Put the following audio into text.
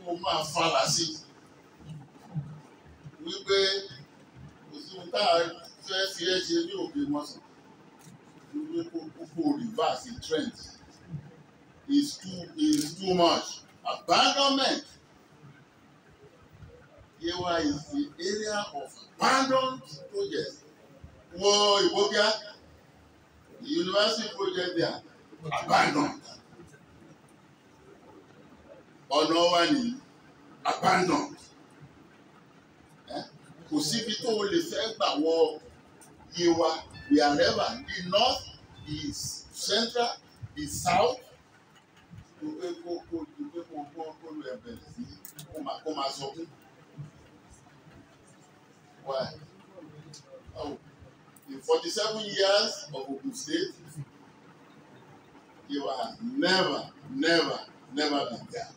kó máa falà sí wípé kò sí ohun tá a fẹ́ fi ẹ́ ṣe ní òkè mọ́sán wípé kókó reverse trend is too much. Abandonment. Yewa is the area of abandoned projects. Whoa, Ibokia, the university project there, abandoned. Onowani, abandoned. Kò síbi tó o lè fẹ́ gbà wọ Yewa, wherever, the north, the central, the south, kó lo ẹ̀bẹ̀ sí kó máa sọ fún. Why? Oh, in 47 years of Ogun State, Yewa has never been there.